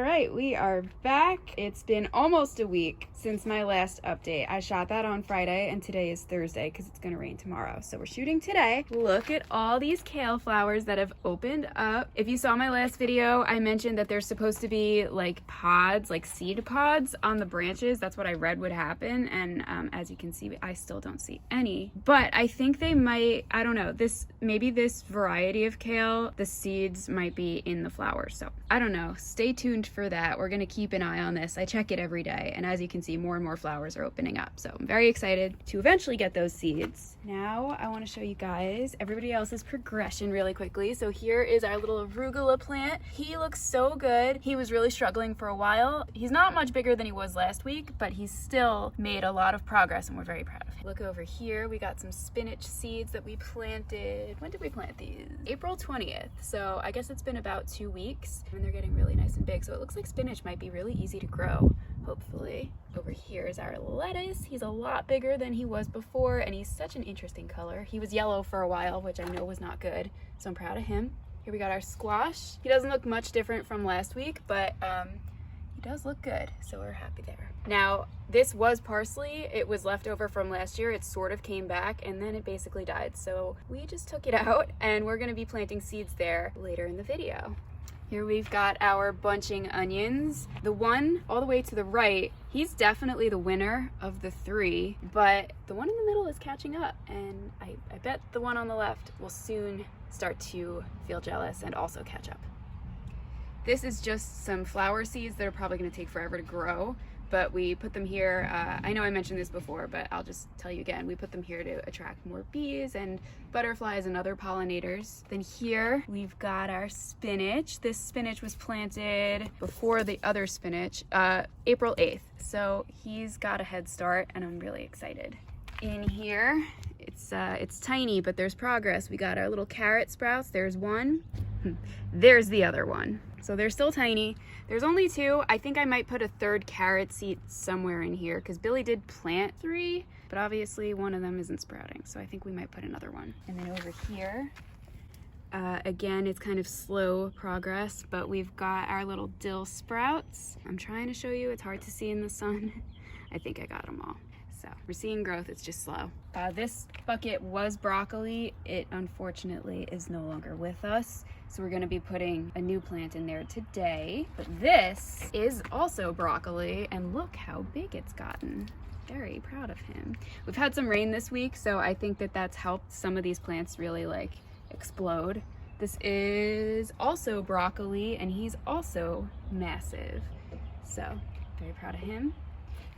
right, we are back. It's been almost a week since my last update. I shot that on Friday and today is Thursday because it's gonna rain tomorrow. So we're shooting today. Look at all these kale flowers that have opened up. If you saw my last video, I mentioned that there's supposed to be like pods, like seed pods on the branches. That's what I read would happen. And as you can see, I still don't see any. But I think they might, I don't know, maybe this variety of kale, the seeds might be in the flowers. So I don't know. Stay tuned for that. We're gonna keep an eye on this. I check it every day, and as you can see, more and more flowers are opening up. So I'm very excited to eventually get those seeds. Now I want to show you guys everybody else's progression really quickly. So here is our little arugula plant. He looks so good. He was really struggling for a while. He's not much bigger than he was last week, but he's still made a lot of progress and we're very proud of him. Look over here, we got some spinach seeds that we planted. When did we plant these? April 20th. So I guess it's been about 2 weeks and they're getting really nice and big. So it looks like spinach might be really easy to grow, hopefully. Over here is our lettuce. He's a lot bigger than he was before and he's such an interesting color. He was yellow for a while, which I know was not good. So I'm proud of him. Here we got our squash. He doesn't look much different from last week, but he does look good. So we're happy there. Now, this was parsley. It was left over from last year. It sort of came back and then it basically died. So we just took it out and we're gonna be planting seeds there later in the video. Here we've got our bunching onions. The one all the way to the right, he's definitely the winner of the three, but the one in the middle is catching up. And I bet the one on the left will soon start to feel jealous and also catch up. This is just some flower seeds that are probably gonna take forever to grow, but we put them here. I know I mentioned this before, but I'll just tell you again. We put them here to attract more bees and butterflies and other pollinators. Then here we've got our spinach. This spinach was planted before the other spinach, April 8th. So he's got a head start and I'm really excited. In here, it's tiny, but there's progress. We got our little carrot sprouts. There's one, there's the other one. So they're still tiny. There's only two. I think I might put a third carrot seed somewhere in here because Billy did plant 3, but obviously one of them isn't sprouting. So I think we might put another one. And then over here, again, it's kind of slow progress, but we've got our little dill sprouts. I'm trying to show you, it's hard to see in the sun. I think I got them all. So we're seeing growth, it's just slow. This bucket was broccoli. It unfortunately is no longer with us. So we're gonna be putting a new plant in there today. But this is also broccoli and look how big it's gotten. Very proud of him. We've had some rain this week, so I think that that's helped some of these plants really like explode. This is also broccoli and he's also massive. So very proud of him.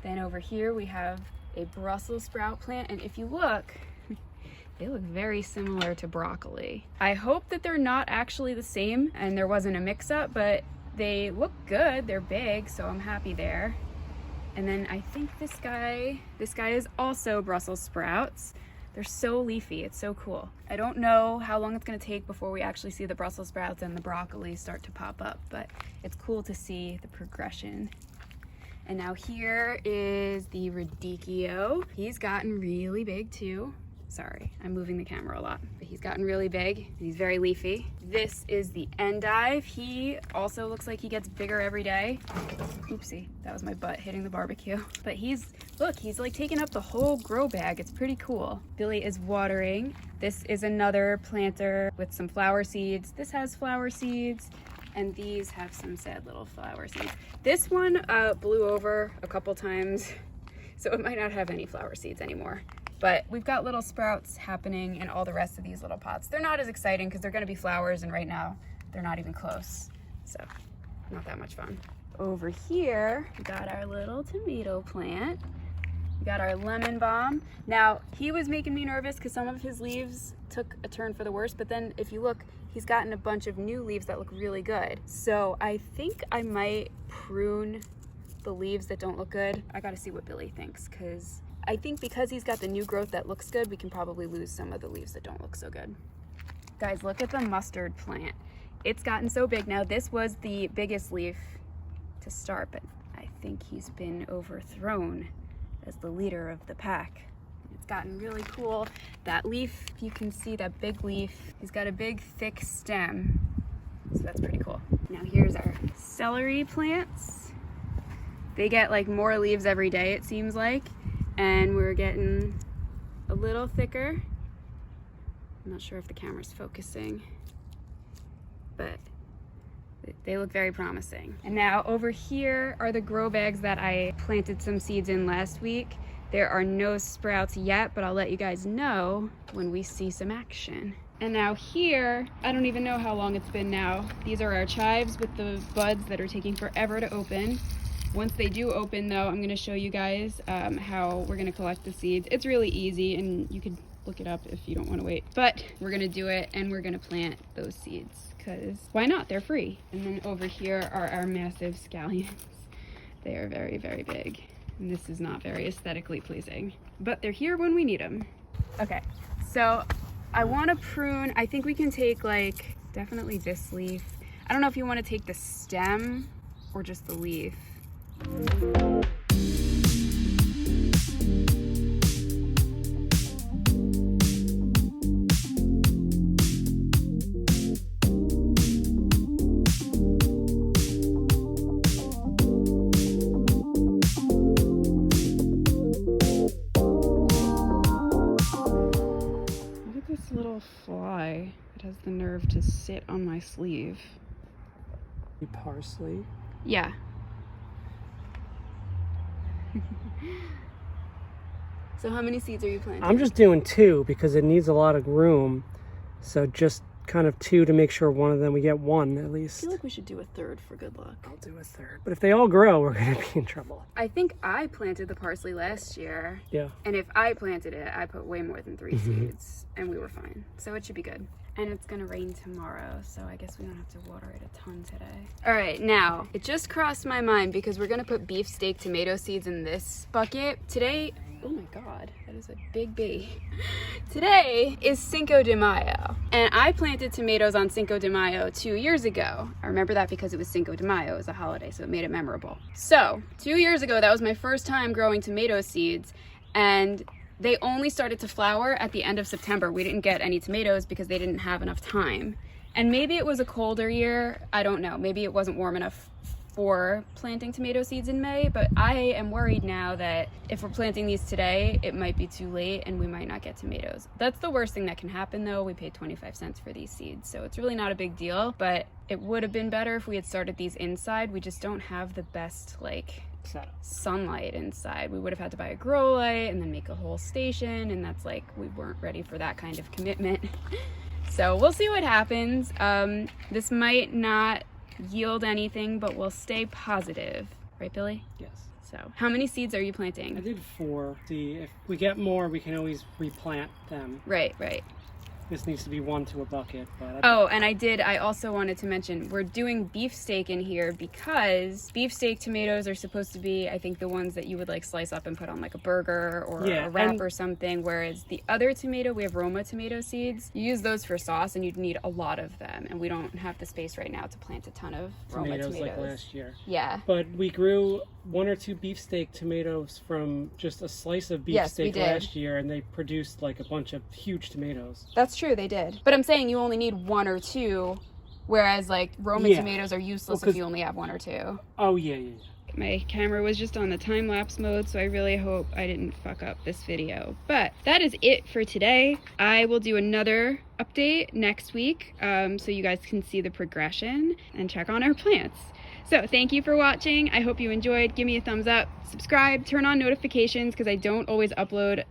Then over here we have a Brussels sprout plant, and if you look, they look very similar to broccoli. I hope that they're not actually the same and there wasn't a mix-up, but they look good. They're big, so I'm happy there. And then I think this guy is also Brussels sprouts. They're so leafy, it's so cool. I don't know how long it's gonna take before we actually see the Brussels sprouts and the broccoli start to pop up, but it's cool to see the progression. And now here is the radicchio. He's gotten really big too. Sorry, I'm moving the camera a lot. But he's gotten really big and he's very leafy. This is the endive. He also looks like he gets bigger every day. Oopsie, that was my butt hitting the barbecue. But look, he's like taking up the whole grow bag. It's pretty cool. Billy is watering. This is another planter with some flower seeds. This has flower seeds. And these have some sad little flower seeds. This one blew over a couple times, so it might not have any flower seeds anymore. But we've got little sprouts happening in all the rest of these little pots. They're not as exciting because they're gonna be flowers, and right now they're not even close. So not that much fun. Over here, we got our little tomato plant. We got our lemon balm. Now, he was making me nervous because some of his leaves took a turn for the worse, but then if you look, he's gotten a bunch of new leaves that look really good. So I think I might prune the leaves that don't look good. I gotta see what Billy thinks, because I think because he's got the new growth that looks good, we can probably lose some of the leaves that don't look so good. Guys, look at the mustard plant. It's gotten so big now. This was the biggest leaf to start, but I think he's been overthrown as the leader of the pack. It's gotten really cool. That leaf, you can see that big leaf, he's got a big thick stem, so that's pretty cool. Now here's our celery plants. They get like more leaves every day, it seems like, and we're getting a little thicker. I'm not sure if the camera's focusing, but they look very promising. And now over here are the grow bags that I planted some seeds in last week. There are no sprouts yet, but I'll let you guys know when we see some action. And now here, I don't even know how long it's been now. These are our chives with the buds that are taking forever to open. Once they do open though, I'm gonna show you guys how we're gonna collect the seeds. It's really easy and you could look it up if you don't wanna wait. But we're gonna do it and we're gonna plant those seeds because why not? They're free. And then over here are our massive scallions. They are very, very big. And this is not very aesthetically pleasing, but they're here when we need them. Okay, so I wanna prune. I think we can take like, definitely this leaf. I don't know if you wanna take the stem or just the leaf. Little fly that has the nerve to sit on my sleeve. Parsley? Yeah. So how many seeds are you planting? I'm just doing 2 because it needs a lot of room. So just kind of 2 to make sure one of them, we get 1 at least. I feel like we should do a third for good luck. I'll do a third. But if they all grow, we're going to be in trouble. I think I planted the parsley last year. Yeah. And if I planted it, I put way more than 3 seeds and we were fine. So it should be good. And it's gonna rain tomorrow, so I guess we don't have to water it a ton today. All right, now, it just crossed my mind because we're gonna put beefsteak tomato seeds in this bucket. Today, oh my God, that is a big bee. Today is Cinco de Mayo, and I planted tomatoes on Cinco de Mayo 2 years ago. I remember that because it was Cinco de Mayo, it was a holiday, so it made it memorable. So, 2 years ago, that was my first time growing tomato seeds, and they only started to flower at the end of September. We didn't get any tomatoes because they didn't have enough time. And maybe it was a colder year, I don't know. Maybe it wasn't warm enough for planting tomato seeds in May, but I am worried now that if we're planting these today, it might be too late and we might not get tomatoes. That's the worst thing that can happen though. We paid 25 cents for these seeds, so it's really not a big deal, but it would have been better if we had started these inside. We just don't have the best like sunlight inside. We would have had to buy a grow light and then make a whole station, and that's like, we weren't ready for that kind of commitment. So we'll see what happens. This might not yield anything, but we'll stay positive. Right, Billy? Yes. So how many seeds are you planting? I did 4. See, if we get more, we can always replant them. Right, right. This needs to be 1 to a bucket. But oh, and I also wanted to mention, we're doing beefsteak in here because beefsteak tomatoes are supposed to be, I think, the ones that you would like slice up and put on like a burger or a wrap or something, whereas the other tomato, we have Roma tomato seeds. You use those for sauce and you'd need a lot of them, and we don't have the space right now to plant a ton of Roma tomatoes. Like last year. Yeah. But we grew 1 or 2 beefsteak tomatoes from just a slice of beefsteak last year, and they produced like a bunch of huge tomatoes. That's true, they did. But I'm saying you only need 1 or 2, whereas like Roma tomatoes are useless if you only have 1 or 2. Oh yeah. My camera was just on the time-lapse mode, so I really hope I didn't fuck up this video. But that is it for today. I will do another update next week so you guys can see the progression and check on our plants. So thank you for watching. I hope you enjoyed. Give me a thumbs up, subscribe, turn on notifications because I don't always upload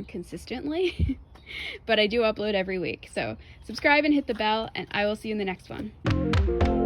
consistently, but I do upload every week. So subscribe and hit the bell, and I will see you in the next one.